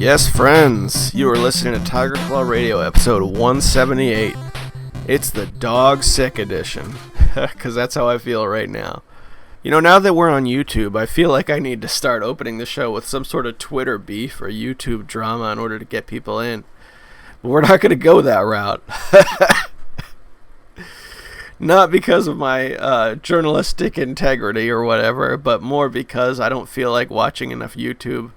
Yes, friends, you are listening to Tiger Claw Radio episode 178. It's the Dog Sick edition, because that's how I feel right now. You know, now that we're on YouTube, I feel like I need to start opening the show with some sort of Twitter beef or YouTube drama in order to get people in. But we're not going to go that route. Not because of my journalistic integrity or whatever, but more because I don't feel like watching enough YouTube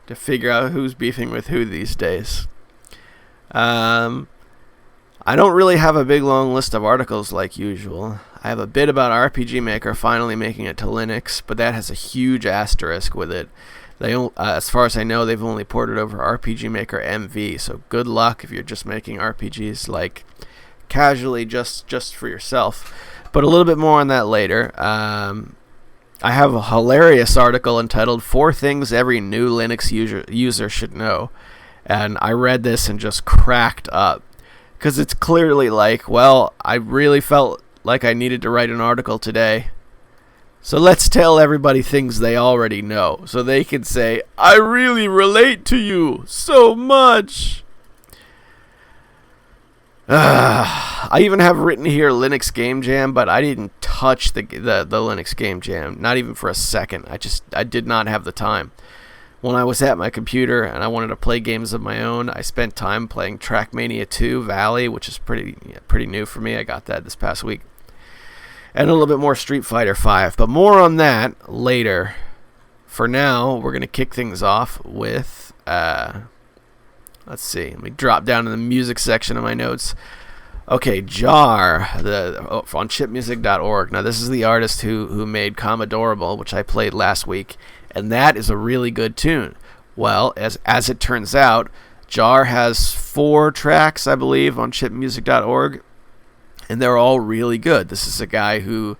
to figure out who's beefing with who these days. I don't really have a big long list of articles like usual. I have a bit about RPG Maker finally making it to Linux, but that has a huge asterisk with it. As far as I know, they've only ported over RPG Maker MV, so good luck if you're just making RPGs like casually just for yourself. But a little bit more on that later. I have a hilarious article entitled 4 Things Every New Linux User Should Know. And I read this and just cracked up. Because it's clearly like, well, I really felt like I needed to write an article today. So let's tell everybody things they already know. So they can say, I really relate to you so much. I even have written here Linux Game Jam, but I didn't touch the Linux Game Jam, not even for a second. I did not have the time. When I was at my computer and I wanted to play games of my own, I spent time playing Trackmania 2 Valley, which is pretty new for me. I got that this past week. And a little bit more Street Fighter 5, but more on that later. For now, we're going to kick things off with let's see. Let me drop down to the music section of my notes. Okay, Jar, on chipmusic.org. Now, this is the artist who made Commodorable, which I played last week, and that is a really good tune. Well, as it turns out, Jar has 4 tracks, I believe, on chipmusic.org, and they're all really good. This is a guy who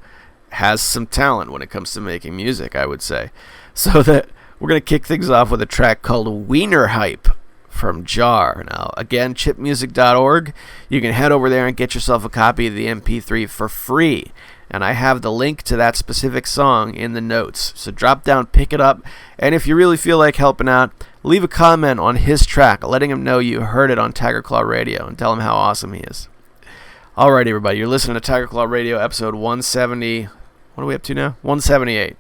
has some talent when it comes to making music, I would say. So that we're going to kick things off with a track called Wiener Hype from Jar. Now, again, chipmusic.org. You can head over there and get yourself a copy of the MP3 for free. And I have the link to that specific song in the notes. So drop down, pick it up, and if you really feel like helping out, leave a comment on his track, letting him know you heard it on Tiger Claw Radio, and tell him how awesome he is. Alright, everybody, you're listening to Tiger Claw Radio, episode 170. What are we up to now? 178.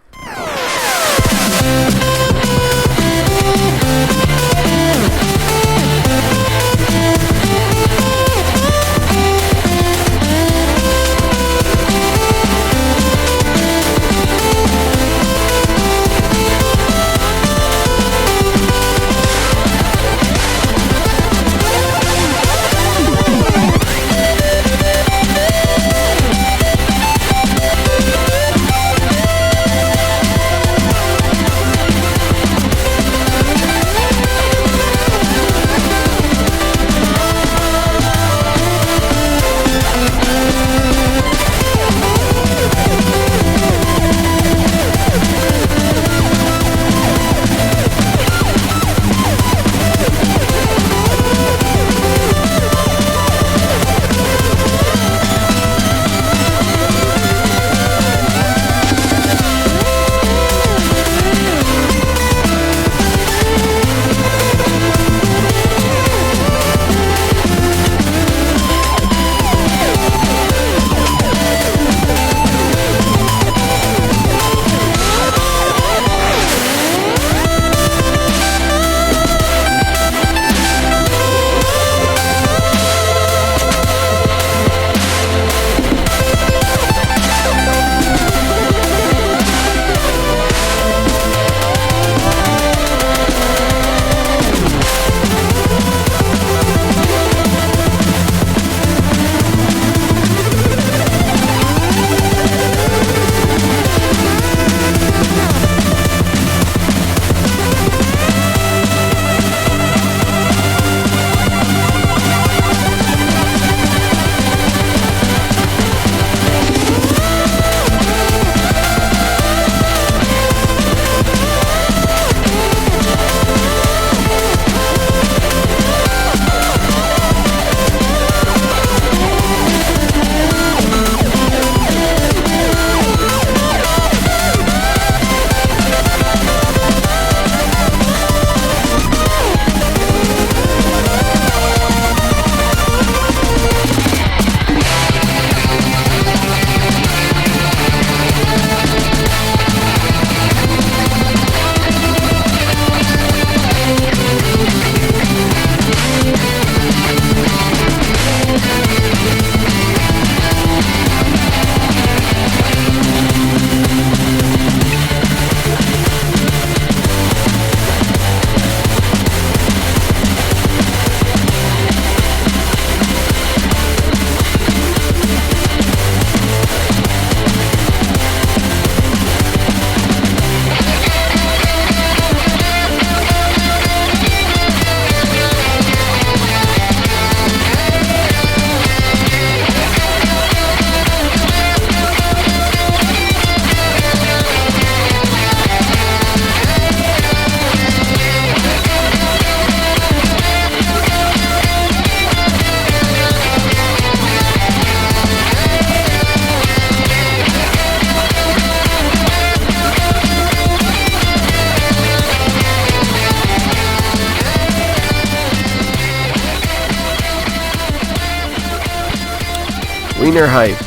Wiener Hype.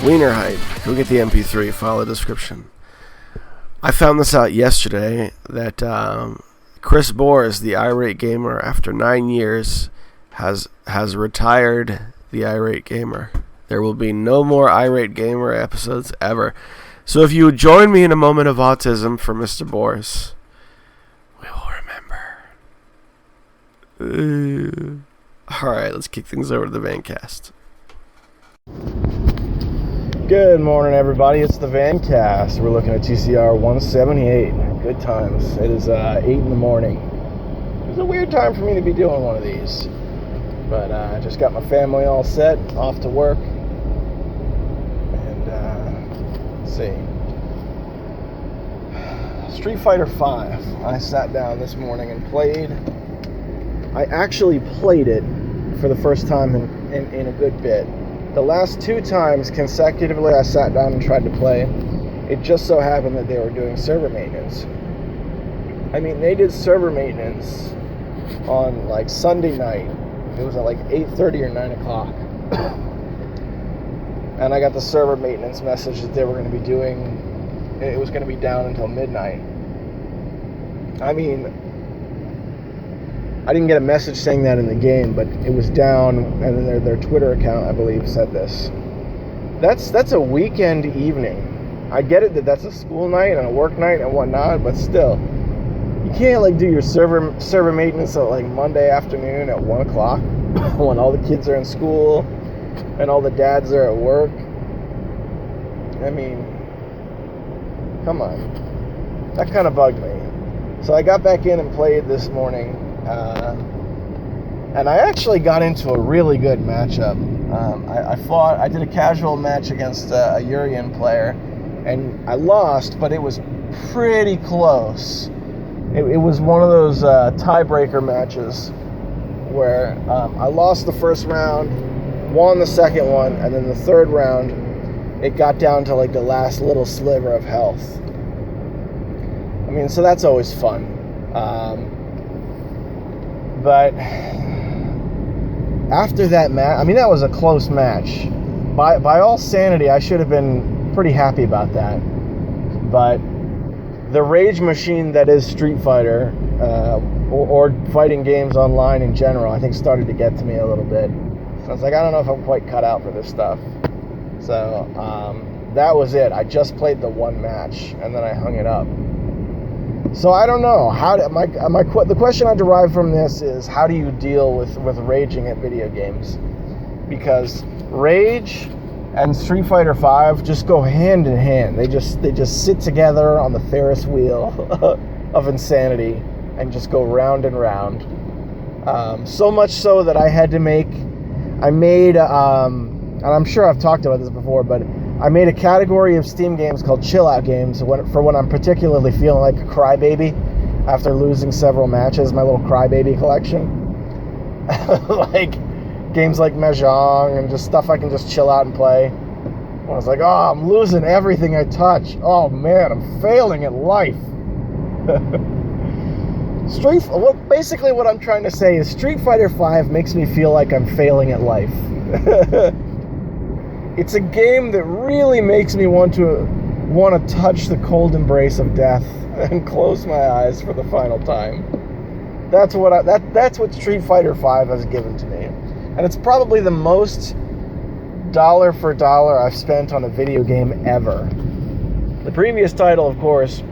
Wiener Hype. Go get the MP3. Follow the description. I found this out yesterday that Chris Bores, the irate gamer, after 9 years, has retired the irate gamer. There will be no more irate gamer episodes ever. So if you would join me in a moment of autism for Mr. Bores, we will remember. Alright, let's kick things over to the Vancast. Good morning, everybody. It's the Vancast. We're looking at TCR 178. Good times. It is 8 in the morning. It's a weird time for me to be doing one of these. But I just got my family all set, off to work. And, let's see. Street Fighter V. I sat down this morning and played. I actually played it for the first time in a good bit. The last 2 times consecutively I sat down and tried to play, it just so happened that they were doing server maintenance. I mean, they did server maintenance on like Sunday night. It was at like 8:30 or 9 o'clock. And I got the server maintenance message that they were going to be doing, it was going to be down until midnight. I mean, I didn't get a message saying that in the game, but it was down, and then their Twitter account, I believe, said this. That's a weekend evening. I get it that that's a school night and a work night and whatnot, but still, you can't like do your server maintenance at like Monday afternoon at 1 o'clock when all the kids are in school and all the dads are at work. I mean, come on. That kind of bugged me. So I got back in and played this morning. And I actually got into a really good matchup. I did a casual match against a Urian player, and I lost, but it was pretty close. It was one of those tiebreaker matches where I lost the first round, won the second one, and then the third round, it got down to like the last little sliver of health. I mean, so that's always fun. But after that match, I mean, that was a close match. By all sanity, I should have been pretty happy about that. But the rage machine that is Street Fighter, or fighting games online in general, I think started to get to me a little bit. So I was like, I don't know if I'm quite cut out for this stuff. So that was it. I just played the one match, and then I hung it up. So I don't know. The question I derive from this is, how do you deal with raging at video games? Because rage and Street Fighter V just go hand in hand. They just sit together on the Ferris wheel of insanity and just go round and round. So much so that I made, and I'm sure I've talked about this before, but I made a category of Steam games called Chill Out Games for when I'm particularly feeling like a crybaby after losing several matches, my little crybaby collection. Like games like Mahjong and just stuff I can just chill out and play. When I was like, oh, I'm losing everything I touch. Oh man, I'm failing at life. Basically what I'm trying to say is Street Fighter V makes me feel like I'm failing at life. It's a game that really makes me want to touch the cold embrace of death and close my eyes for the final time. That's what Street Fighter V has given to me, and it's probably the most dollar for dollar I've spent on a video game ever. The previous title, of course,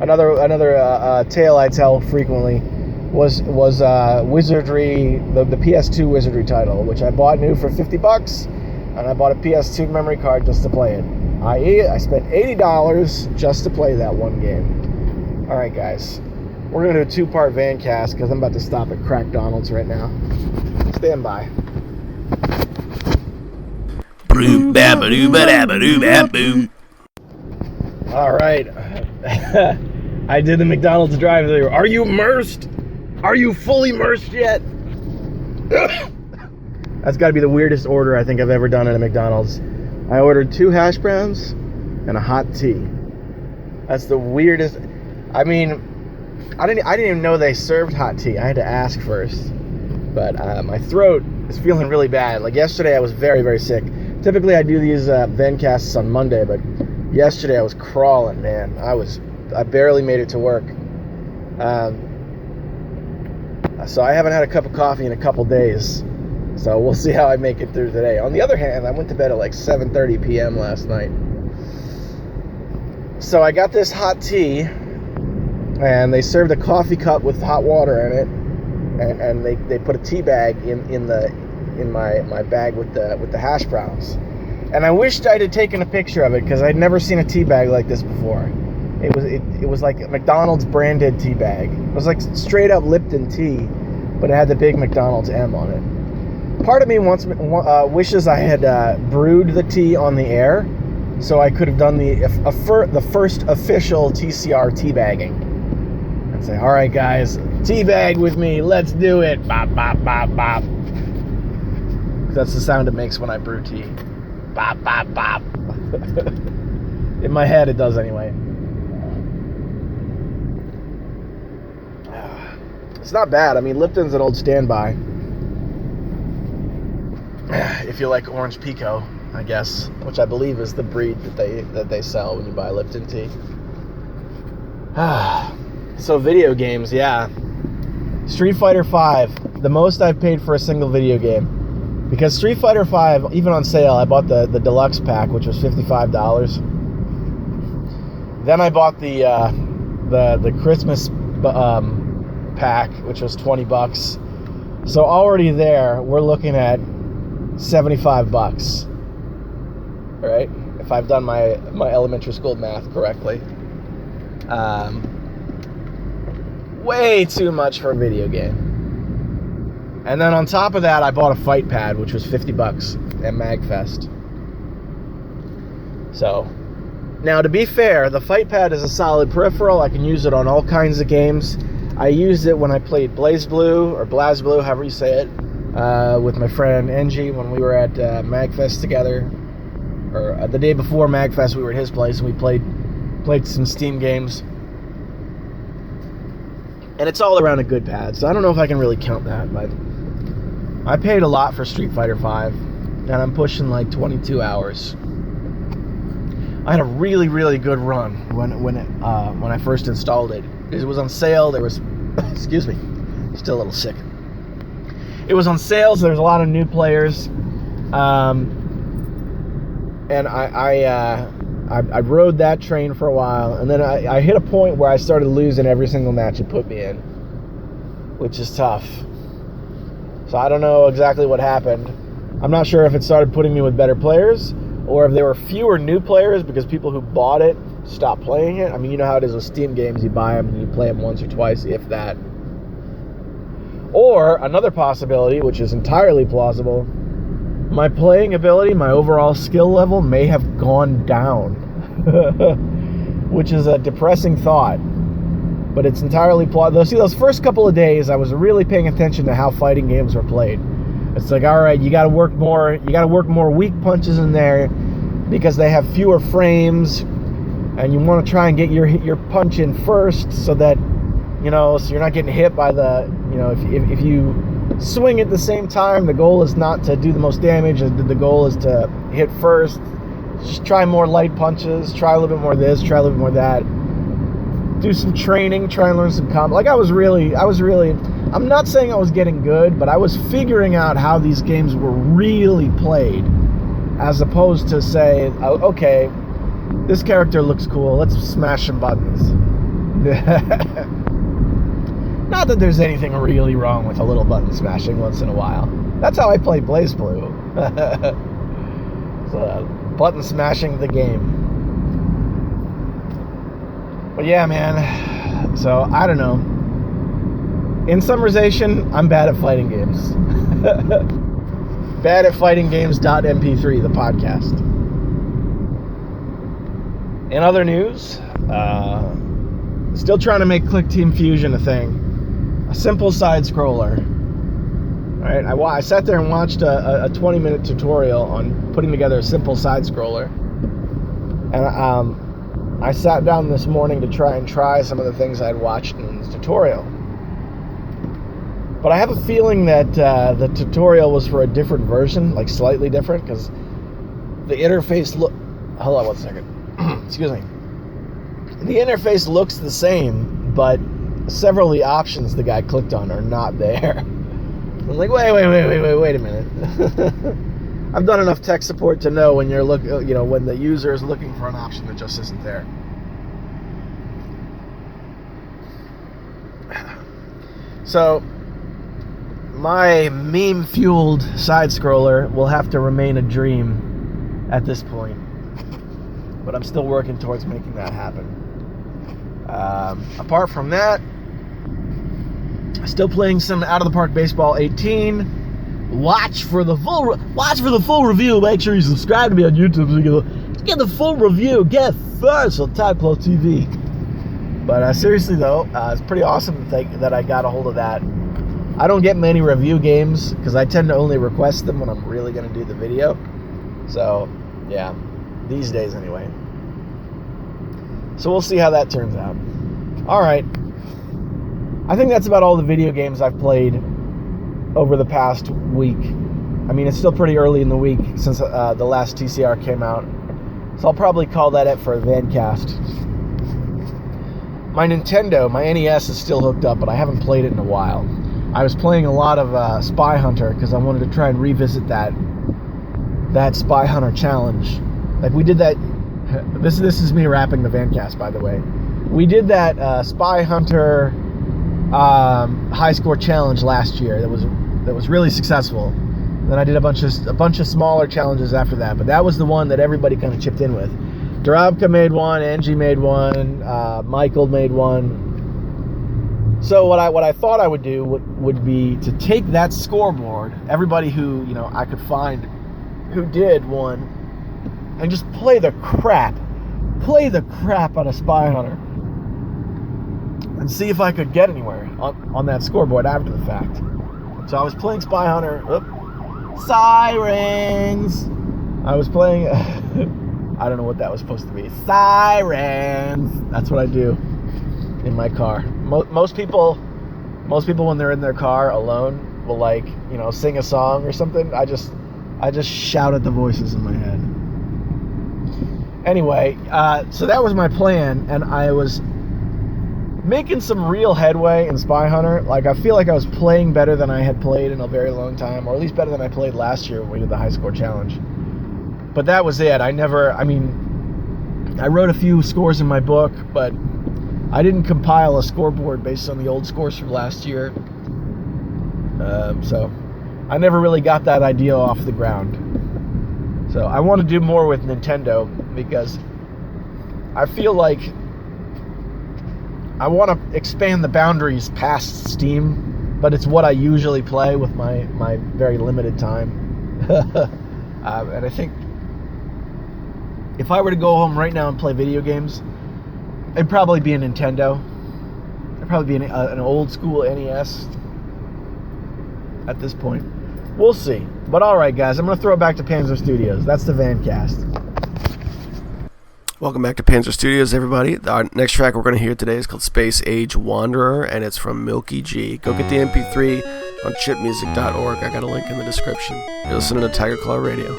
another tale I tell frequently, was Wizardry, the PS2 Wizardry title, which I bought new for $50. And I bought a PS2 memory card just to play it. I spent $80 just to play that one game. Alright guys, we're going to do a 2-part Vancast because I'm about to stop at Crackdonald's right now. Stand by. Alright. I did the McDonald's drive-thru. Are you immersed? Are you fully immersed yet? That's got to be the weirdest order I think I've ever done at a McDonald's. I ordered 2 hash browns and a hot tea. That's the weirdest. I mean, I didn't even know they served hot tea. I had to ask first. But my throat is feeling really bad. Like yesterday I was very, very sick. Typically I do these Vencasts on Monday, but yesterday I was crawling, man. I barely made it to work. So I haven't had a cup of coffee in a couple days. So we'll see how I make it through today. On the other hand, I went to bed at like 7:30 p.m. last night. So I got this hot tea, and they served a coffee cup with hot water in it, and they put a tea bag in my bag with the hash browns. And I wished I'd have taken a picture of it because I'd never seen a tea bag like this before. It was like a McDonald's branded tea bag. It was like straight up Lipton tea, but it had the big McDonald's M on it. Part of me wishes I had brewed the tea on the air, so I could have done the first official TCR teabagging. And say, all right, guys, teabag with me, let's do it. Bop, bop, bop, bop. That's the sound it makes when I brew tea. Bop, bop, bop. In my head, it does anyway. It's not bad. I mean, Lipton's an old standby. If you like orange Pico, I guess, which I believe is the breed that they sell when you buy Lipton tea. So video games, yeah. Street Fighter V, the most I've paid for a single video game. Because Street Fighter V, even on sale, I bought the deluxe pack, which was $55. Then I bought the Christmas pack, which was $20. So already there, we're looking at $75, right? If I've done my elementary school math correctly. Way too much for a video game. And then on top of that, I bought a fight pad, which was $50 at MagFest. So, now to be fair, the fight pad is a solid peripheral. I can use it on all kinds of games. I used it when I played BlazBlue, or BlazBlue, however you say it, with my friend Engie when we were at MagFest together. Or the day before MagFest, we were at his place and we played some Steam games. And it's all around a good pad, so I don't know if I can really count that, but I paid a lot for Street Fighter V, and I'm pushing like 22 hours. I had a really, really good run when I first installed it. It was on sale. There was, excuse me, still a little sick. It was on sale, so there was a lot of new players, and I rode that train for a while, and then I hit a point where I started losing every single match it put me in, which is tough. So I don't know exactly what happened. I'm not sure if it started putting me with better players, or if there were fewer new players because people who bought it stopped playing it. I mean, you know how it is with Steam games. You buy them and you play them once or twice, if that. Or another possibility, which is entirely plausible, my playing ability, my overall skill level may have gone down, which is a depressing thought, but it's entirely plausible. See, those first couple of days, I was really paying attention to how fighting games were played. It's like, all right, you got to work more weak punches in there because they have fewer frames, and you want to try and get your punch in first so that, so you're not getting hit by the, if you swing at the same time, the goal is not to do the most damage, the goal is to hit first. Just try more light punches, try a little bit more of this, try a little bit more of that. Do some training, try and learn some combo. Like I was really, I'm not saying I was getting good, but I was figuring out how these games were really played, as opposed to say, okay, this character looks cool, let's smash some buttons. Not that there's anything really wrong with a little button smashing once in a while. That's how I play BlazBlue. So, button smashing the game. But yeah, man. So, I don't know. In summarization, I'm bad at fighting games. Bad at fightinggames.mp3, the podcast. In other news, still trying to make Click Team Fusion a thing. A simple side scroller. All right, I sat there and watched a 20-minute tutorial on putting together a simple side scroller, and I sat down this morning to try some of the things I'd watched in the tutorial. But I have a feeling that the tutorial was for a different version, like slightly different, because the interface hold on one second. Excuse me. The interface looks the same, but several of the options the guy clicked on are not there. I'm like, wait a minute. I've done enough tech support to know when when the user is looking for an option that just isn't there. So, my meme-fueled side-scroller will have to remain a dream at this point. But I'm still working towards making that happen. Apart from that, still playing some Out of the Park Baseball 18. Watch for the full review. Make sure you subscribe to me on YouTube so you can get the full review. Get first on Tadpole TV. But seriously though, it's pretty awesome that I got a hold of that. I don't get many review games because I tend to only request them when I'm really going to do the video. So, yeah, these days anyway. So we'll see how that turns out. Alright. I think that's about all the video games I've played over the past week. I mean, it's still pretty early in the week since the last TCR came out. So I'll probably call that it for a Vancast. My Nintendo, my NES is still hooked up, but I haven't played it in a while. I was playing a lot of Spy Hunter because I wanted to try and revisit that Spy Hunter challenge. Like we did that. This is me wrapping the Vancast, by the way. We did that Spy Hunter high score challenge last year. That was really successful. Then I did a bunch of smaller challenges after that, but that was the one that everybody kind of chipped in with. Darabka made one, Angie made one, Michael made one. So what I thought I would do would be to take that scoreboard, everybody who I could find who did one, and just play the crap out of Spy Hunter, and see if I could get anywhere on that scoreboard after the fact. So I was playing Spy Hunter. Sirens. I was playing. I don't know what that was supposed to be. Sirens. That's what I do in my car. Most people when they're in their car alone will sing a song or something. I just shout at the voices in my head. Anyway, so that was my plan, and I was making some real headway in Spy Hunter. Like, I feel like I was playing better than I had played in a very long time, or at least better than I played last year when we did the high score challenge. But that was it. I wrote a few scores in my book, but I didn't compile a scoreboard based on the old scores from last year. So I never really got that idea off the ground. So I want to do more with Nintendo because I feel like I want to expand the boundaries past Steam, but it's what I usually play with my very limited time. And I think if I were to go home right now and play video games, it'd probably be a Nintendo. It'd probably be an old school NES at this point. We'll see. But alright guys, I'm going to throw it back to Panzer Studios. That's the Vancast. Welcome back to Panzer Studios, everybody. Our next track we're going to hear today is called Space Age Wanderer, and it's from Milky G. Go get the MP3 on chipmusic.org. I got a link in the description. You're listening to Tiger Claw Radio.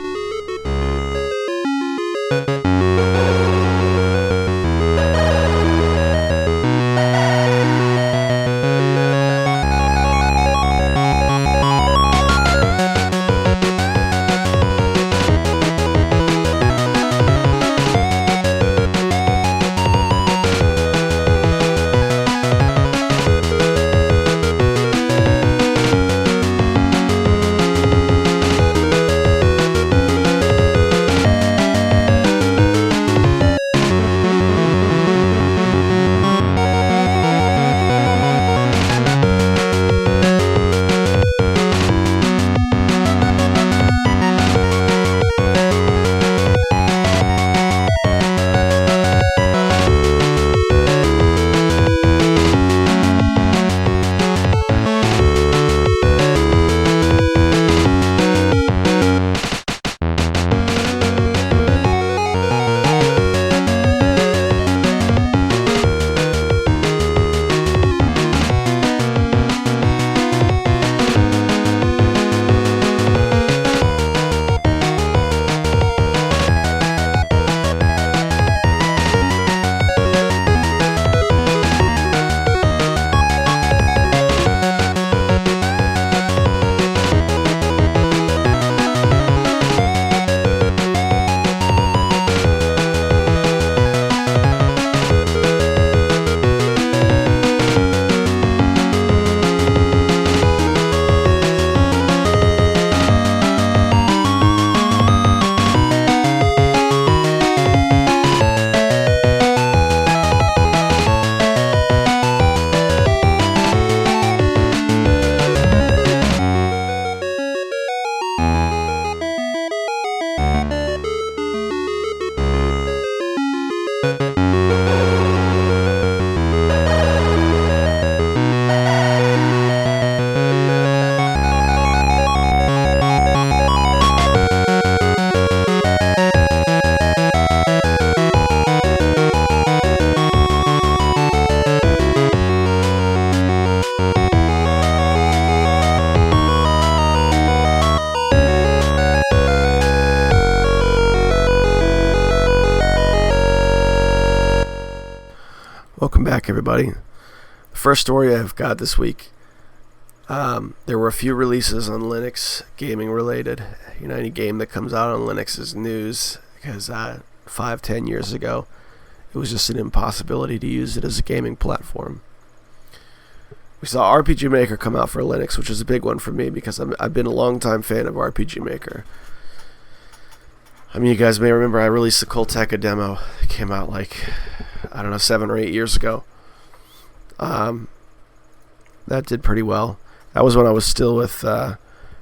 Welcome back, everybody. The first story I've got this week. There were a few releases on Linux, gaming related. Any game that comes out on Linux is news because 5-10 years ago, it was just an impossibility to use it as a gaming platform. We saw RPG Maker come out for Linux, which is a big one for me because I've been a long-time fan of RPG Maker. You guys may remember I released the Colteca demo. It came out 7 or 8 years ago. That did pretty well. That was when I was still with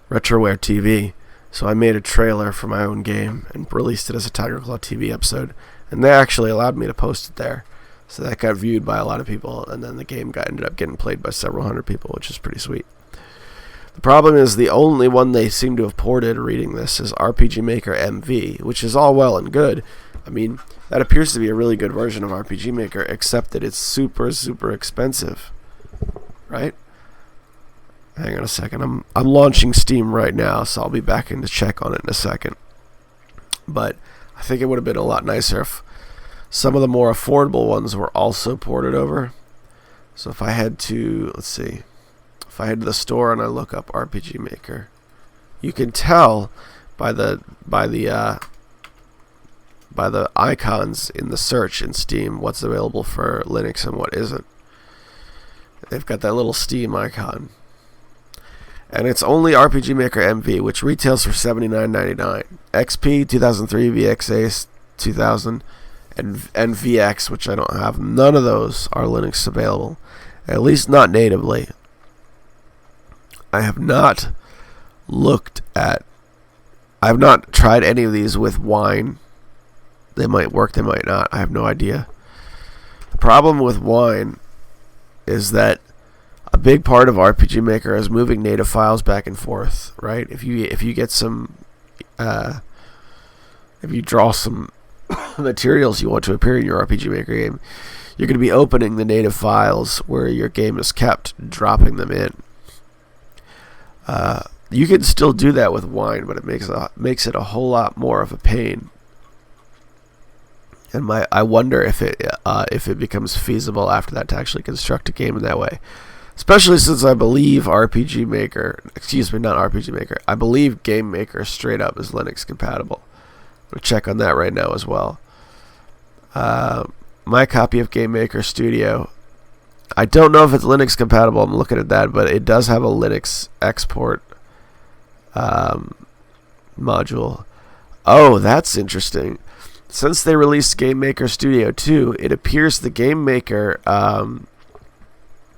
Retroware TV. So I made a trailer for my own game and released it as a Tiger Claw TV episode. And they actually allowed me to post it there. So that got viewed by a lot of people. And then the game ended up getting played by several hundred people, which is pretty sweet. The problem is the only one they seem to have ported reading this is RPG Maker MV, which is all well and good. That appears to be a really good version of RPG Maker, except that it's super, super expensive. Right? Hang on a second. I'm launching Steam right now, so I'll be back in to check on it in a second. But I think it would have been a lot nicer if some of the more affordable ones were also ported over. So if I head to, if I head to the store and I look up RPG Maker, you can tell by the icons in the search in Steam what's available for Linux and what isn't. They've got that little Steam icon. And it's only RPG Maker MV, which retails for $79.99. XP 2003, VX Ace 2000, and VX, which I don't have. None of those are Linux available, at least not natively. I have not tried any of these with Wine. They might work, they might not. I have no idea. The problem with Wine is that a big part of RPG Maker is moving native files back and forth, right? If you get some, if you draw some materials you want to appear in your RPG Maker game, you're going to be opening the native files where your game is kept, dropping them in. You can still do that with Wine, but it makes it a whole lot more of a pain. And I wonder if it becomes feasible after that to actually construct a game in that way. Especially since I believe I believe Game Maker straight up is Linux compatible. I'll check on that right now as well. My copy of Game Maker Studio, I don't know if it's Linux compatible. I'm looking at that, but it does have a Linux export module. Oh, that's interesting. Since they released Game Maker Studio 2, it appears the Game Maker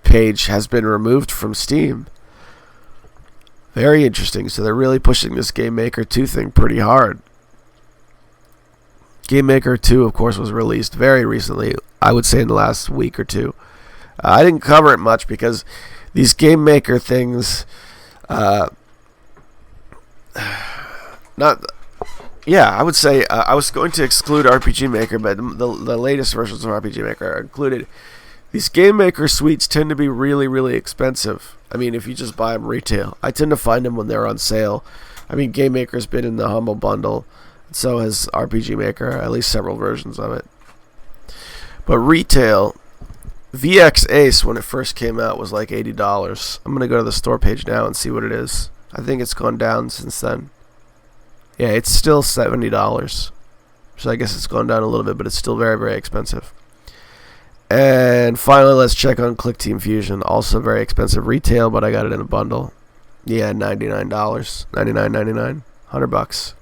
page has been removed from Steam. Very interesting. So they're really pushing this Game Maker 2 thing pretty hard. Game Maker 2, of course, was released very recently. I would say in the last week or two. I didn't cover it much because these Game Maker things, I would say I was going to exclude RPG Maker, but the latest versions of RPG Maker are included. These Game Maker suites tend to be really, really expensive. If you just buy them retail. I tend to find them when they're on sale. Game Maker's been in the Humble Bundle. So has RPG Maker, at least several versions of it. But retail, VX Ace, when it first came out, was like $80. I'm going to go to the store page now and see what it is. I think it's gone down since then. Yeah, it's still $70. So I guess it's gone down a little bit, but it's still very, very expensive. And finally, let's check on ClickTeam Fusion. Also very expensive retail, but I got it in a bundle. Yeah, $99. $99.99. $100.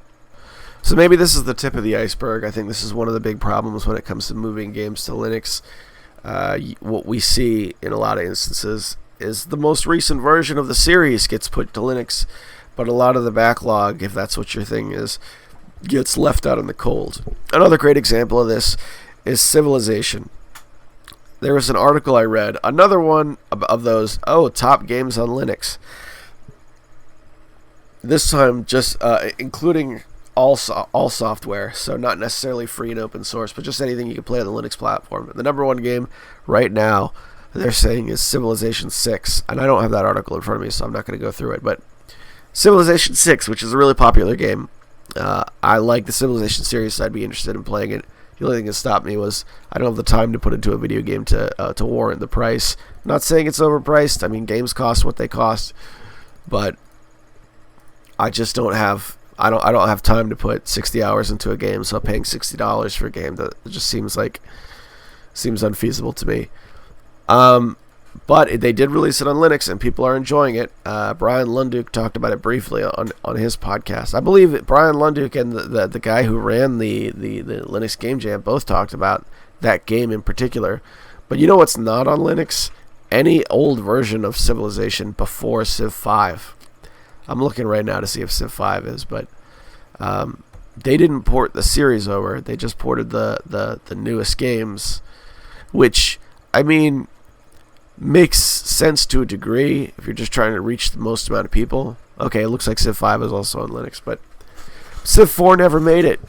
So maybe this is the tip of the iceberg. I think this is one of the big problems when it comes to moving games to Linux. What we see in a lot of instances is the most recent version of the series gets put to Linux, but a lot of the backlog, if that's what your thing is, gets left out in the cold. Another great example of this is Civilization. There was an article I read, another one of those, top games on Linux. This time just including all software, so not necessarily free and open source, but just anything you can play on the Linux platform. The number one game right now, they're saying, is Civilization 6. And I don't have that article in front of me, so I'm not going to go through it. But Civilization 6, which is a really popular game. I like the Civilization series, so I'd be interested in playing it. The only thing that stopped me was I don't have the time to put into a video game to warrant the price. I'm not saying it's overpriced. I mean, games cost what they cost, but I just don't have. I don't have time to put 60 hours into a game. So paying $60 for a game that just seems unfeasible to me. But they did release it on Linux, and people are enjoying it. Brian Lunduke talked about it briefly on his podcast. I believe that Brian Lunduke and the guy who ran the Linux Game Jam both talked about that game in particular. But you know what's not on Linux? Any old version of Civilization before Civ 5. I'm looking right now to see if Civ 5 is, but they didn't port the series over. They just ported the newest games, which, I mean, makes sense to a degree if you're just trying to reach the most amount of people. Okay, it looks like Civ 5 is also on Linux, but Civ 4 never made it.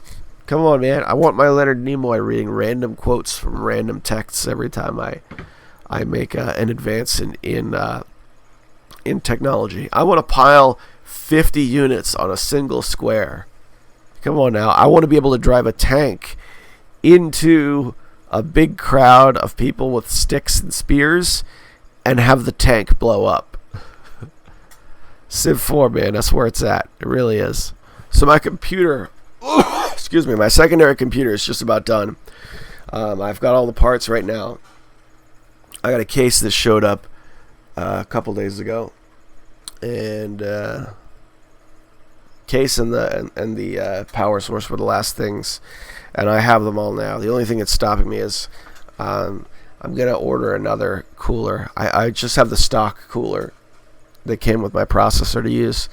Come on, man. I want my Leonard Nimoy reading random quotes from random texts every time I make an advance in technology. I want to pile 50 units on a single square. Come on now. I want to be able to drive a tank into a big crowd of people with sticks and spears and have the tank blow up. Civ 4, man, that's where it's at. It really is. So my computer, excuse me, my secondary computer is just about done. I've got all the parts right now. I got a case that showed up a couple days ago, and case and the power source were the last things. And I have them all now. The only thing that's stopping me is I'm going to order another cooler. I just have the stock cooler that came with my processor to use.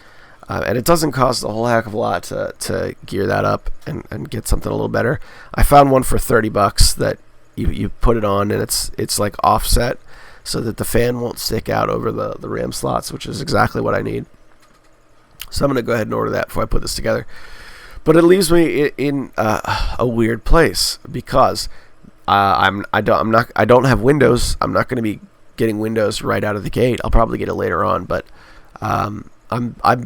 And it doesn't cost a whole heck of a lot to gear that up and get something a little better. I found one for $30 that you put it on and it's like offset so that the fan won't stick out over the RAM slots, which is exactly what I need. So I'm going to go ahead and order that before I put this together. But it leaves me in a weird place because I don't have Windows. I'm not going to be getting Windows right out of the gate. I'll probably get it later on, but I'm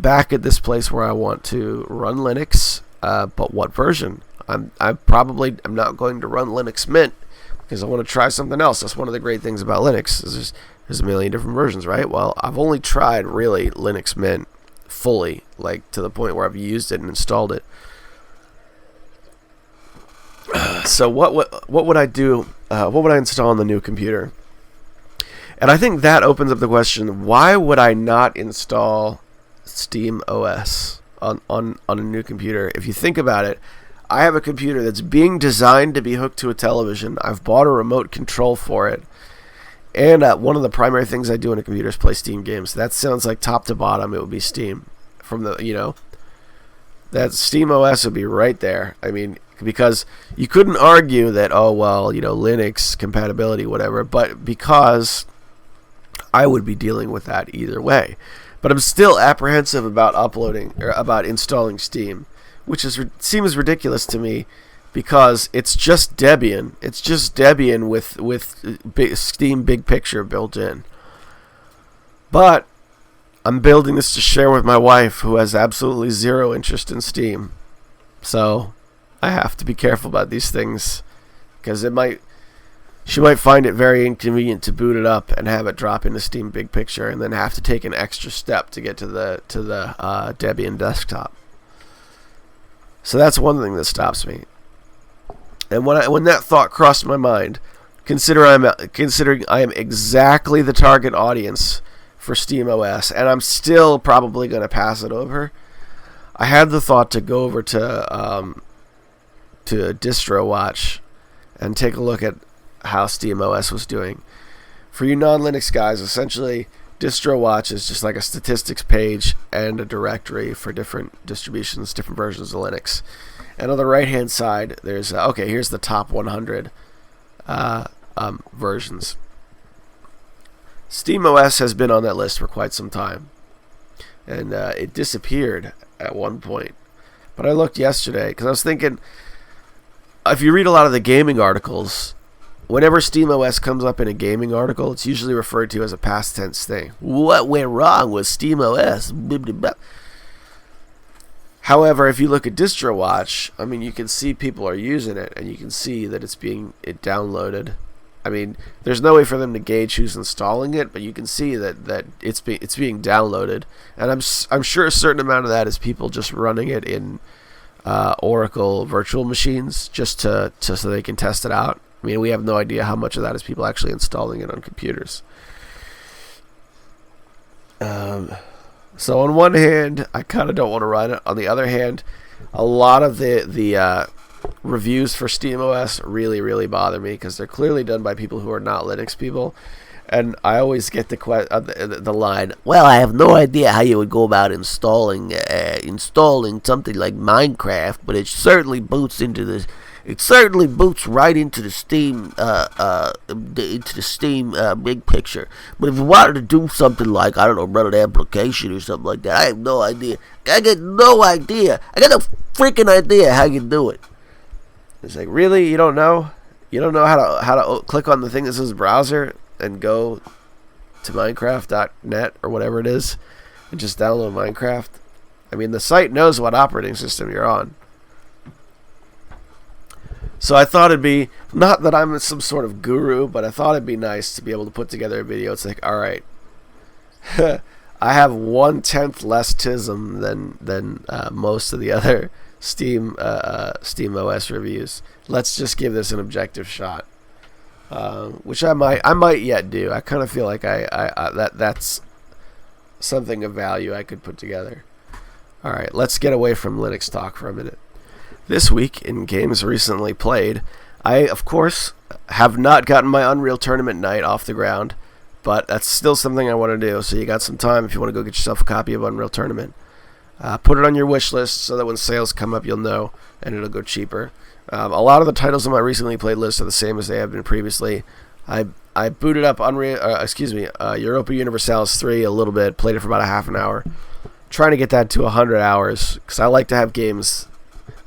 back at this place where I want to run Linux. But what version? I'm not going to run Linux Mint because I want to try something else. That's one of the great things about Linux. There's a million different versions, right? Well, I've only tried really Linux Mint fully, like to the point where I've used it and installed it. So what would I do? What would I install on the new computer? And I think that opens up the question: why would I not install Steam OS on a new computer? If you think about it, I have a computer that's being designed to be hooked to a television. I've bought a remote control for it, and one of the primary things I do on a computer is play Steam games. That sounds like top to bottom, it would be Steam. That Steam OS would be right there. I mean, because you couldn't argue that, Linux compatibility, whatever, but because I would be dealing with that either way. But I'm still apprehensive about about installing Steam, which seems ridiculous to me because it's just Debian. It's just Debian with Steam Big Picture built in. But I'm building this to share with my wife, who has absolutely zero interest in Steam. So I have to be careful about these things because she might find it very inconvenient to boot it up and have it drop into Steam Big Picture, and then have to take an extra step to get to the Debian desktop. So that's one thing that stops me. And when that thought crossed my mind, considering I am exactly the target audience for Steam OS, and I'm still probably going to pass it over, I had the thought to go over to DistroWatch and take a look at how Steam OS was doing. For you non-Linux guys, essentially DistroWatch is just like a statistics page and a directory for different distributions, different versions of Linux. And on the right-hand side, there's here's the top 100 versions. SteamOS has been on that list for quite some time, and it disappeared at one point. But I looked yesterday because I was thinking, if you read a lot of the gaming articles, whenever SteamOS comes up in a gaming article, it's usually referred to as a past tense thing. What went wrong with SteamOS? However, if you look at DistroWatch, I mean, you can see people are using it, and you can see that it's being downloaded. I mean, there's no way for them to gauge who's installing it, but you can see that it's being downloaded, and I'm sure a certain amount of that is people just running it in Oracle virtual machines just so they can test it out. I mean, we have no idea how much of that is people actually installing it on computers. So on one hand, I kind of don't want to run it. On the other hand, a lot of the reviews for SteamOS really, really bother me because they're clearly done by people who are not Linux people. And I always get the line, well, I have no idea how you would go about installing something like Minecraft, but it certainly boots right into the Steam big picture. But if you wanted to do something like, I don't know, run an application or something like that, I have no idea. I got no freaking idea how you do it. It's like, really? You don't know? You don't know how to click on the thing that says browser and go to Minecraft.net or whatever it is and just download Minecraft? I mean, the site knows what operating system you're on. So I thought it'd be, not that I'm some sort of guru, but I thought it'd be nice to be able to put together a video. It's like, all right, I have 1/10 less TISM than most of the other Steam OS reviews. Let's just give this an objective shot, which I might yet do. I kind of feel like that's something of value I could put together. All right, let's get away from Linux talk for a minute. This week in games recently played, I of course have not gotten my Unreal Tournament night off the ground, but that's still something I want to do. So you got some time if you want to go get yourself a copy of Unreal Tournament. Put it on your wish list so that when sales come up you'll know, and it'll go cheaper. A lot of the titles on my recently played list are the same as they have been previously. I booted up Europa Universalis 3 a little bit, played it for about a half an hour, trying to get that to 100 hours because I like to have games.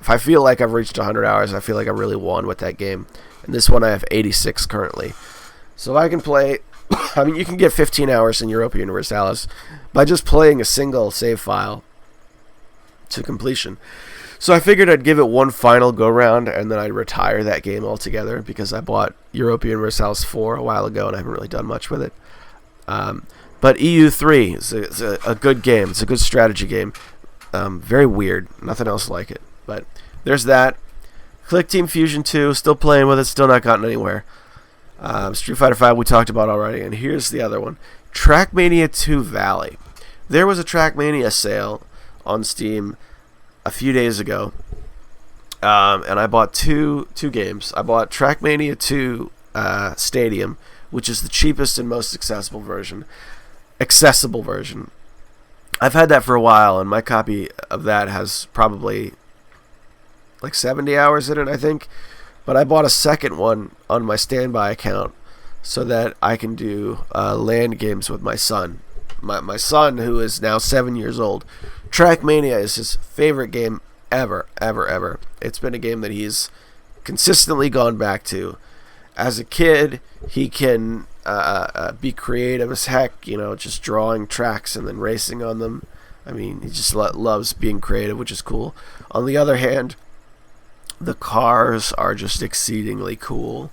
If I feel like I've reached 100 hours, I feel like I really won with that game. And this one I have 86 currently. So if I can play, I mean, you can get 15 hours in Europa Universalis by just playing a single save file to completion. So I figured I'd give it one final go-round, and then I'd retire that game altogether, because I bought Europa Universalis 4 a while ago, and I haven't really done much with it. But EU3 is a good game. It's a good strategy game. Very weird. Nothing else like it. But there's that. Click Team Fusion 2, still playing with it, still not gotten anywhere. Street Fighter 5 we talked about already, and here's the other one. Trackmania 2 Valley. There was a Trackmania sale on Steam a few days ago, and I bought two games. I bought Trackmania 2 Stadium, which is the cheapest and most accessible version. I've had that for a while, and my copy of that has probably like 70 hours in it, I think. But I bought a second one on my standby account so that I can do LAN games with my son. My son, who is now 7 years old. Trackmania is his favorite game ever. It's been a game that he's consistently gone back to. As a kid, he can be creative as heck, just drawing tracks and then racing on them. I mean, he just loves being creative, which is cool. On the other hand, the cars are just exceedingly cool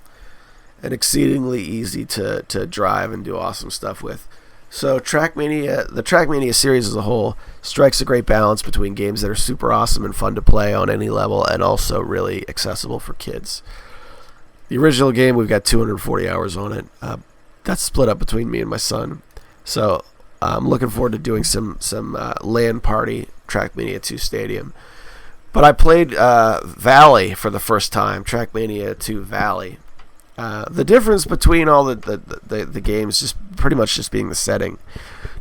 and exceedingly easy to drive and do awesome stuff with. So the Trackmania series as a whole strikes a great balance between games that are super awesome and fun to play on any level and also really accessible for kids. The original game, we've got 240 hours on it. That's split up between me and my son. So I'm looking forward to doing some LAN party Trackmania 2 Stadium. But I played Valley for the first time, Trackmania 2 Valley. The difference between all the games just pretty much just being the setting.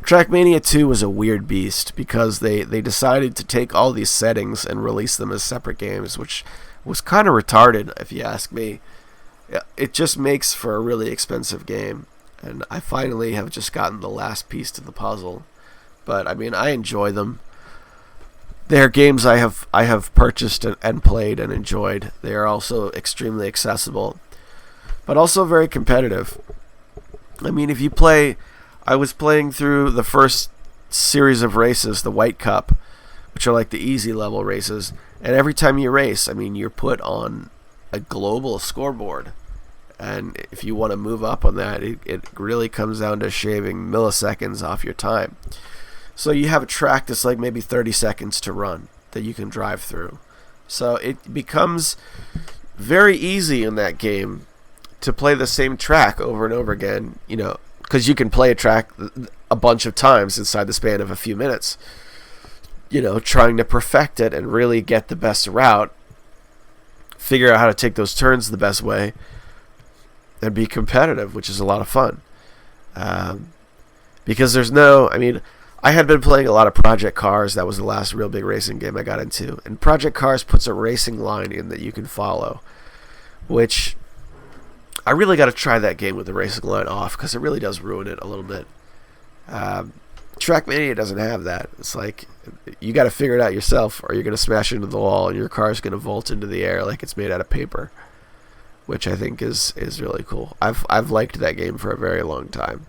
Trackmania 2 was a weird beast because they decided to take all these settings and release them as separate games, which was kind of retarded if you ask me. It just makes for a really expensive game, and I finally have just gotten the last piece to the puzzle. But I mean, I enjoy them. They're games I have purchased and played and enjoyed. They are also extremely accessible, but also very competitive. I mean, if you play, I was playing through the first series of races, the White Cup, which are like the easy level races. And every time you race, I mean, you're put on a global scoreboard. And if you want to move up on that, it really comes down to shaving milliseconds off your time. So you have a track that's like maybe 30 seconds to run that you can drive through. So it becomes very easy in that game to play the same track over and over again, you know, because you can play a track a bunch of times inside the span of a few minutes, you know, trying to perfect it and really get the best route, figure out how to take those turns the best way, and be competitive, which is a lot of fun. Because there's no, I mean, I had been playing a lot of Project Cars. That was the last real big racing game I got into. And Project Cars puts a racing line in that you can follow, which I really got to try that game with the racing line off because it really does ruin it a little bit. Trackmania doesn't have that. It's like you got to figure it out yourself or you're going to smash into the wall and your car's going to vault into the air like it's made out of paper, which I think is really cool. I've liked that game for a very long time.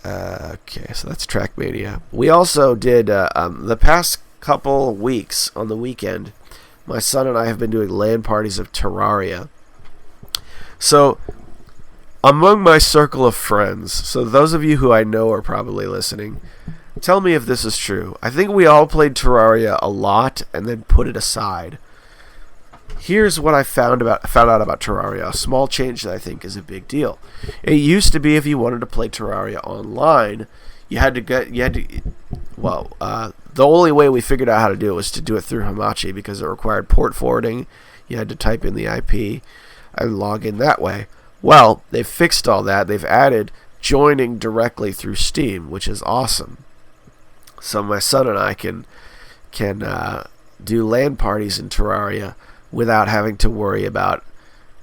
Okay, so that's Trackmania. We also did the past couple weeks on the weekend, my son and I have been doing LAN parties of Terraria. So among my circle of friends, so those of you who I know are probably listening, tell me if this is true. I think we all played Terraria a lot and then put it aside. Here's what I found out about Terraria. A small change that I think is a big deal. It used to be if you wanted to play Terraria online, the only way we figured out how to do it was to do it through Hamachi because it required port forwarding. You had to type in the IP and log in that way. Well, they've fixed all that. They've added joining directly through Steam, which is awesome. So my son and I can do LAN parties in Terraria without having to worry about,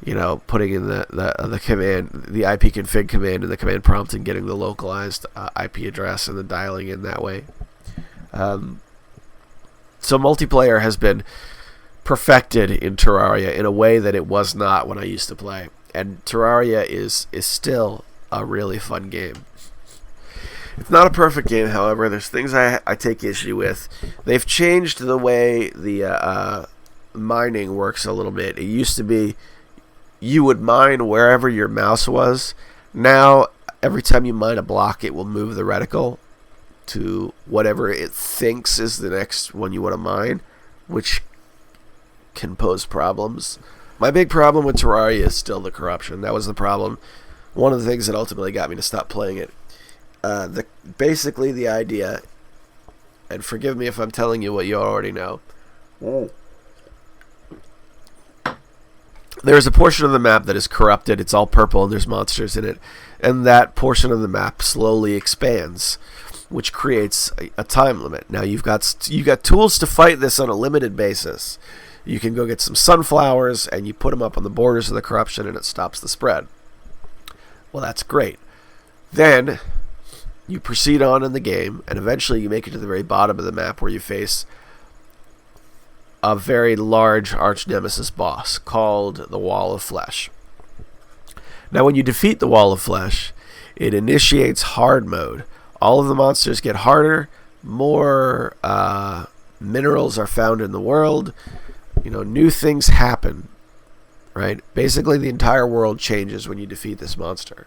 you know, putting in the command, the IP config command in the command prompt and getting the localized IP address and then dialing in that way. So multiplayer has been perfected in Terraria in a way that it was not when I used to play. And Terraria is still a really fun game. It's not a perfect game, however. There's things I take issue with. They've changed the way the mining works a little bit. It used to be you would mine wherever your mouse was. Now, every time you mine a block, it will move the reticle to whatever it thinks is the next one you want to mine, which can pose problems. My big problem with Terraria is still the corruption. That was the problem. One of the things that ultimately got me to stop playing it. Basically the idea, and forgive me if I'm telling you what you already know. There's a portion of the map that is corrupted. It's all purple and there's monsters in it. And that portion of the map slowly expands, which creates a time limit. Now you've got tools to fight this on a limited basis. You can go get some sunflowers and you put them up on the borders of the corruption and it stops the spread. Well, that's great. Then you proceed on in the game and eventually you make it to the very bottom of the map where you face a very large arch nemesis boss called the Wall of Flesh. Now when you defeat the Wall of Flesh, it initiates hard mode. All of the monsters get harder, more minerals are found in the world, you know, new things happen, right? Basically the entire world changes when you defeat this monster.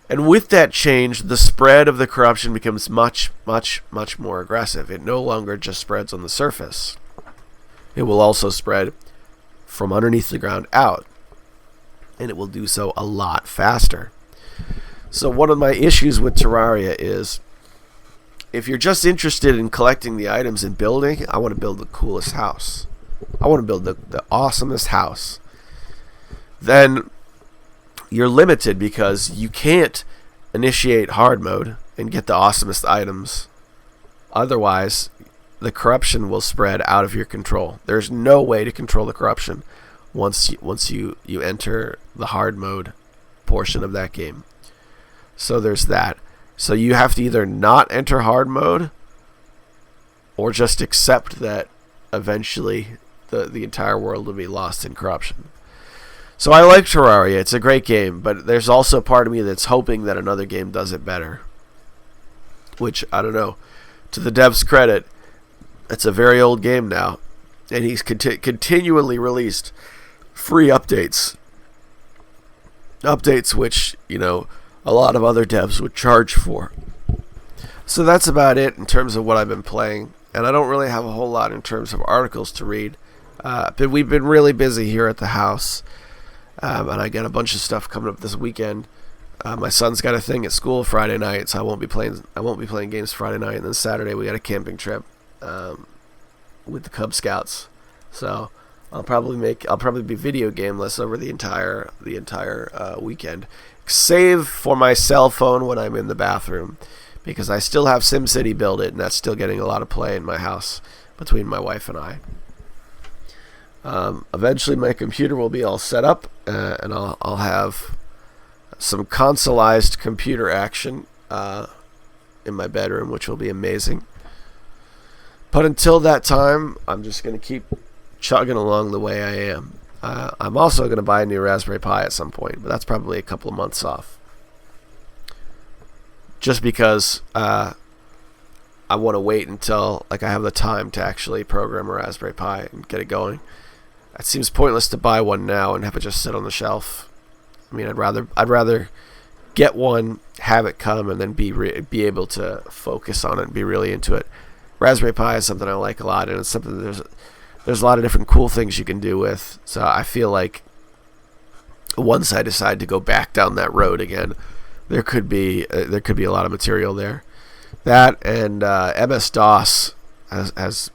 And with that change, the spread of the corruption becomes much, much, much more aggressive. It no longer just spreads on the surface. It will also spread from underneath the ground out. And it will do so a lot faster. So one of my issues with Terraria is, if you're just interested in collecting the items and building, I want to build the coolest house. I want to build the awesomest house. Then you're limited because you can't initiate hard mode and get the awesomest items. Otherwise, the corruption will spread out of your control. There's no way to control the corruption once you enter the hard mode portion of that game. So there's that. So you have to either not enter hard mode or just accept that eventually the entire world will be lost in corruption. So I like Terraria. It's a great game, but there's also a part of me that's hoping that another game does it better. Which, I don't know. to the dev's credit, it's a very old game now, and he's continually released free updates which, you know, a lot of other devs would charge for. So that's about it in terms of what I've been playing, and I don't really have a whole lot in terms of articles to read. But we've been really busy here at the house, and I got a bunch of stuff coming up this weekend. My son's got a thing at school Friday night, so I won't be playing games Friday night, and then Saturday we got a camping trip with the Cub Scouts. So I'll probably be video gameless over the entire weekend, save for my cell phone when I'm in the bathroom, because I still have SimCity Build It, and that's still getting a lot of play in my house between my wife and I. Eventually my computer will be all set up, and I'll have some consoleized computer action in my bedroom, which will be amazing. But until that time, I'm just going to keep chugging along the way I am. I'm also going to buy a new Raspberry Pi at some point, but that's probably a couple of months off. Just because I want to wait until I have the time to actually program a Raspberry Pi and get it going. It seems pointless to buy one now and have it just sit on the shelf. I mean, I'd rather get one, have it come, and then be able to focus on it and be really into it. Raspberry Pi is something I like a lot, and it's something there's a lot of different cool things you can do with. So I feel like once I decide to go back down that road again, there could be a lot of material there. That and MS-DOS has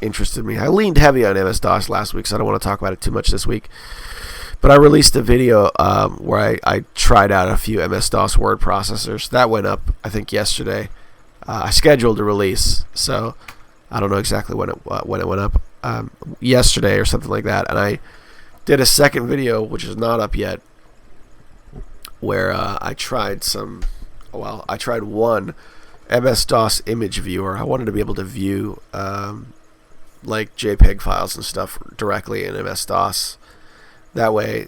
interested me. I leaned heavy on MS-DOS last week, so I don't want to talk about it too much this week. But I released a video where I tried out a few MS-DOS word processors. That went up, I think, yesterday. I scheduled a release, so I don't know exactly when it went up. Yesterday or something like that. And I did a second video, which is not up yet, where I tried one MS-DOS image viewer. I wanted to be able to view like JPEG files and stuff directly in MS-DOS. That way,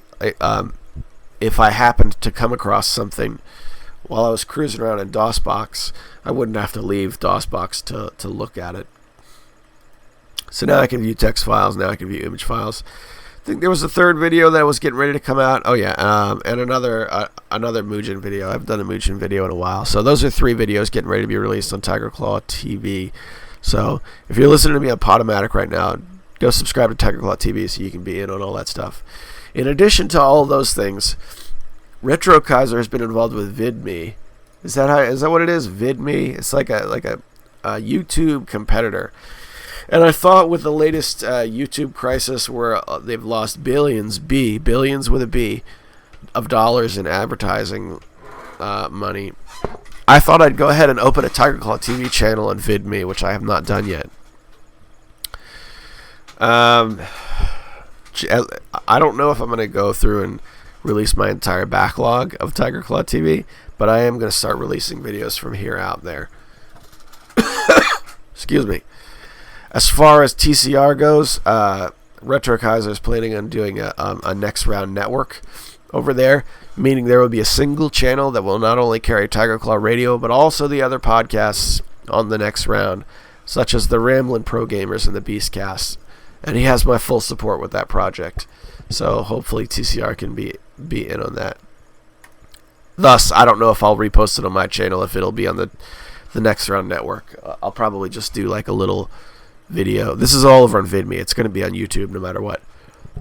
if I happened to come across something while I was cruising around in DOSBox, I wouldn't have to leave DOSBox to look at it. So now I can view text files, now I can view image files. I think there was a third video that was getting ready to come out. Oh yeah, and another Mugen video. I haven't done a Mugen video in a while. So those are 3 videos getting ready to be released on Tiger Claw TV. So if you're listening to me on Podomatic right now, go subscribe to Tiger Claw TV so you can be in on all that stuff. In addition to all those things, Retro Kaiser has been involved with VidMe. Is that what it is? VidMe? It's like a YouTube competitor. And I thought with the latest YouTube crisis, where they've lost billions with a B, of dollars in advertising money, I thought I'd go ahead and open a Tiger Claw TV channel on VidMe, which I have not done yet. I don't know if I'm going to go through and release my entire backlog of Tiger Claw TV, but I am going to start releasing videos from here out there. Excuse me. As far as TCR goes, Retro Kaiser is planning on doing a next round network over there, meaning there will be a single channel that will not only carry Tiger Claw Radio, but also the other podcasts on the next round, such as the Ramblin' Pro Gamers and the Beastcast. And he has my full support with that project. So hopefully TCR can be in on that. Thus, I don't know if I'll repost it on my channel, if it'll be on the next round network. I'll probably just do like a little video. This is all over on VidMe. It's going to be on YouTube no matter what.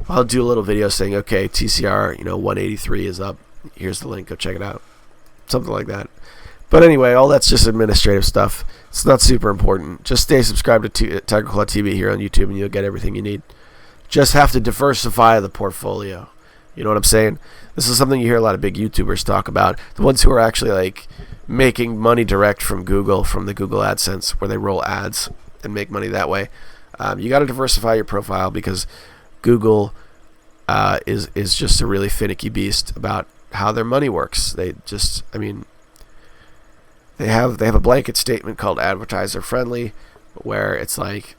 I'll do a little video saying, okay, TCR 183 is up. Here's the link. Go check it out. Something like that. But anyway, all that's just administrative stuff. It's not super important. Just stay subscribed to Tiger Claw TV here on YouTube and you'll get everything you need. Just have to diversify the portfolio. You know what I'm saying? This is something you hear a lot of big YouTubers talk about. The ones who are actually like making money direct from Google, from the Google AdSense, where they roll ads and make money that way. You got to diversify your profile because Google is just a really finicky beast about how their money works. They have a blanket statement called advertiser friendly, where it's like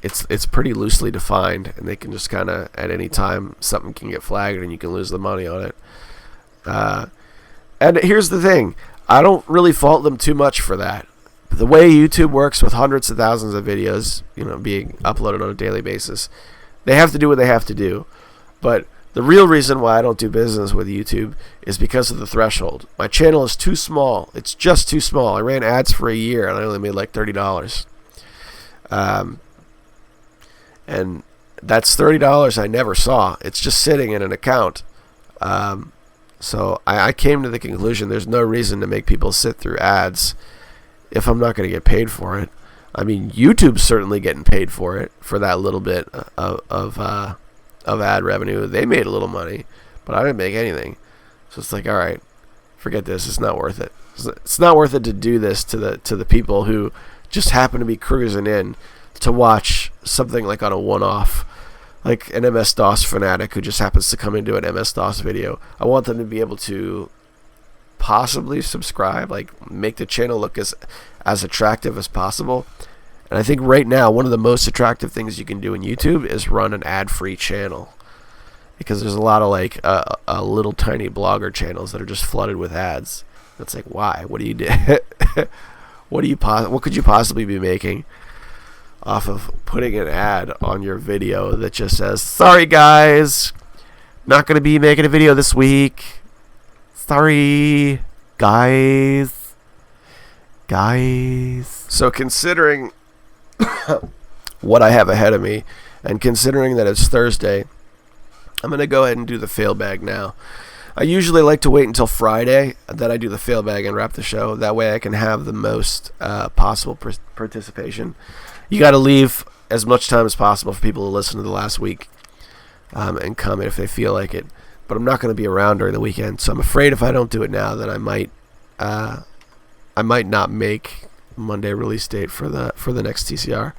it's pretty loosely defined, and they can just kind of at any time something can get flagged and you can lose the money on it. And here's the thing. I don't really fault them too much for that. The way YouTube works with hundreds of thousands of videos, being uploaded on a daily basis, they have to do what they have to do. But the real reason why I don't do business with YouTube is because of the threshold. My channel is too small. It's just too small. I ran ads for a year and I only made like $30. And that's $30 I never saw. It's just sitting in an account. So I came to the conclusion there's no reason to make people sit through ads if I'm not going to get paid for it. I mean, YouTube's certainly getting paid for it, for that little bit of ad revenue. They made a little money, but I didn't make anything. So it's like, all right, forget this. It's not worth it. It's not worth it to do this to the people who just happen to be cruising in to watch something like on a one-off, like an MS-DOS fanatic who just happens to come into an MS-DOS video. I want them to be able to possibly subscribe, like make the channel look as attractive as possible. And I think right now one of the most attractive things you can do in YouTube is run an ad-free channel, because there's a lot of like little tiny blogger channels that are just flooded with ads. It's like, why? What do you do? What could you possibly be making off of putting an ad on your video that just says, sorry guys, not going to be making a video this week. Sorry, guys. So considering what I have ahead of me, and considering that it's Thursday, I'm going to go ahead and do the fail bag now. I usually like to wait until Friday that I do the fail bag and wrap the show. That way I can have the most possible participation. You got to leave as much time as possible for people to listen to the last week and comment if they feel like it. But I'm not going to be around during the weekend, so I'm afraid if I don't do it now, then I might not make Monday release date for the next TCR.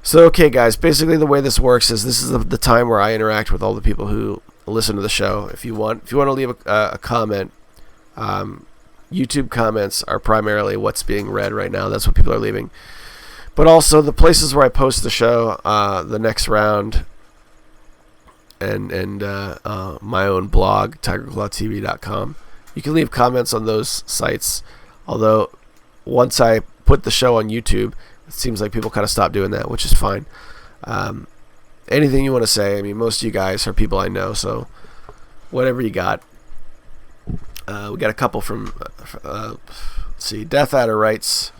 So okay, guys, basically the way this works is this is the time where I interact with all the people who listen to the show. If you want to leave a comment, YouTube comments are primarily what's being read right now. That's what people are leaving. But also the places where I post the show, the next round, and my own blog, TigerClawTV.com. You can leave comments on those sites. Although once I put the show on YouTube, it seems like people kind of stop doing that, which is fine. Anything you want to say? I mean, most of you guys are people I know, so whatever you got. We got a couple from. Let's see, Death Adder writes,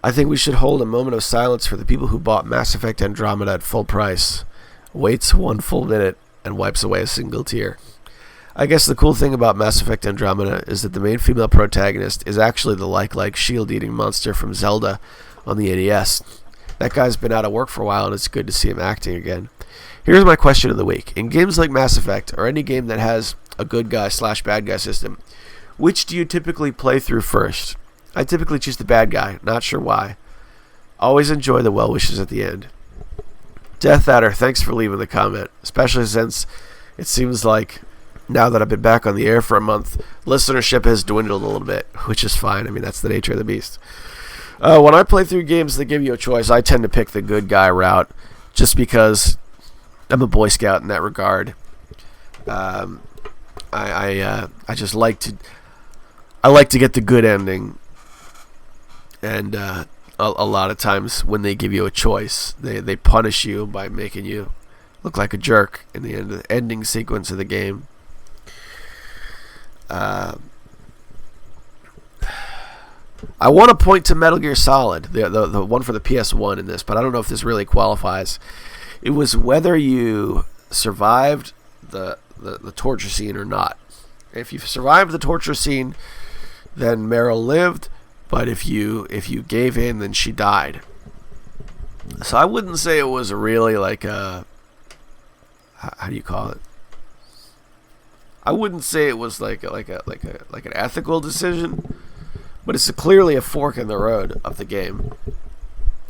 I think we should hold a moment of silence for the people who bought Mass Effect Andromeda at full price, waits 1 full minute, and wipes away a single tear. I guess the cool thing about Mass Effect Andromeda is that the main female protagonist is actually the like shield-eating monster from Zelda on the NES. That guy's been out of work for a while, and it's good to see him acting again. Here's my question of the week. In games like Mass Effect, or any game that has a good guy / bad guy system, which do you typically play through first? I typically choose the bad guy, not sure why. Always enjoy the well wishes at the end. Death Adder, thanks for leaving the comment, especially since it seems like now that I've been back on the air for a month, listenership has dwindled a little bit, which is fine. I mean, that's the nature of the beast. When I play through games that give you a choice, I tend to pick the good guy route, just because I'm a Boy Scout in that regard. I just like to get the good ending, and a lot of times when they give you a choice, they punish you by making you look like a jerk in the ending sequence of the game. I want to point to Metal Gear Solid, the one for the PS1 in this, but I don't know if this really qualifies. It was whether you survived the torture scene or not. If you survived the torture scene, then Meryl lived, but if you gave in, then she died. So I wouldn't say it was really like a, how do you call it? I wouldn't say it was like an ethical decision, but it's clearly a fork in the road of the game.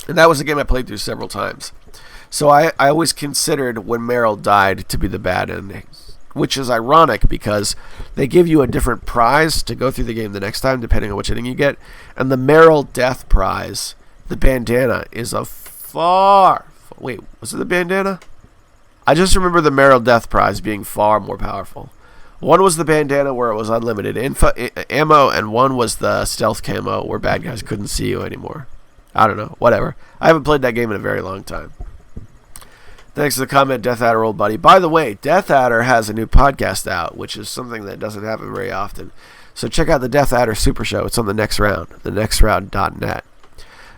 And that was a game I played through several times. So I always considered when Meryl died to be the bad ending, which is ironic because they give you a different prize to go through the game the next time, depending on which ending you get. And the Meryl death prize, the bandana, is a wait, was it the bandana? I just remember the Meryl death prize being far more powerful. One was the bandana where it was unlimited ammo, and one was the stealth camo where bad guys couldn't see you anymore. I don't know. Whatever. I haven't played that game in a very long time. Thanks for the comment, Death Adder, old buddy. By the way, Death Adder has a new podcast out, which is something that doesn't happen very often. So check out the Death Adder Super Show. It's on The Next Round, thenextround.net.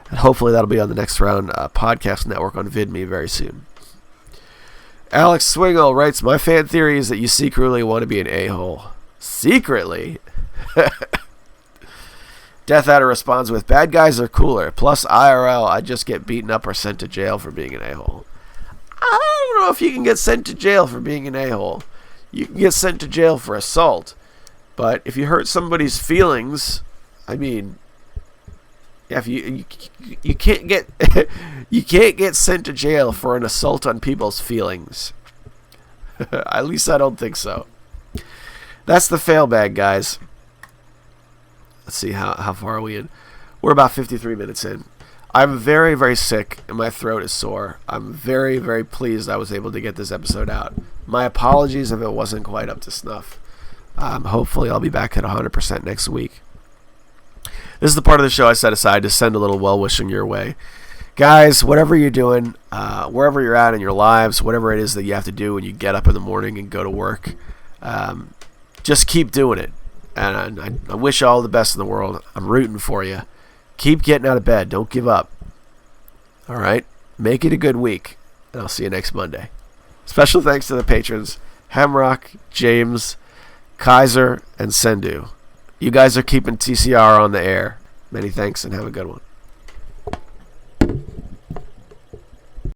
And hopefully that'll be on the Next Round podcast network on VidMe very soon. Alex Swingle writes, my fan theory is that you secretly want to be an a-hole. Secretly? Death Adder responds with, bad guys are cooler. Plus IRL, I just get beaten up or sent to jail for being an a-hole. I don't know if you can get sent to jail for being an a-hole. You can get sent to jail for assault. But if you hurt somebody's feelings, I mean, if you can't get you can't get sent to jail for an assault on people's feelings. At least I don't think so. That's the fail bag, guys. Let's see how far are we in. We're about 53 minutes in. I'm very, very sick and my throat is sore. I'm very, very pleased I was able to get this episode out. My apologies if it wasn't quite up to snuff. Hopefully I'll be back at 100% next week. This is the part of the show I set aside to send a little well-wishing your way. Guys, whatever you're doing, wherever you're at in your lives, whatever it is that you have to do when you get up in the morning and go to work, just keep doing it. And I wish you all the best in the world. I'm rooting for you. Keep getting out of bed. Don't give up. All right? Make it a good week. And I'll see you next Monday. Special thanks to the patrons, Hamrock, James, Kaiser, and Sendu. You guys are keeping TCR on the air. Many thanks and have a good one.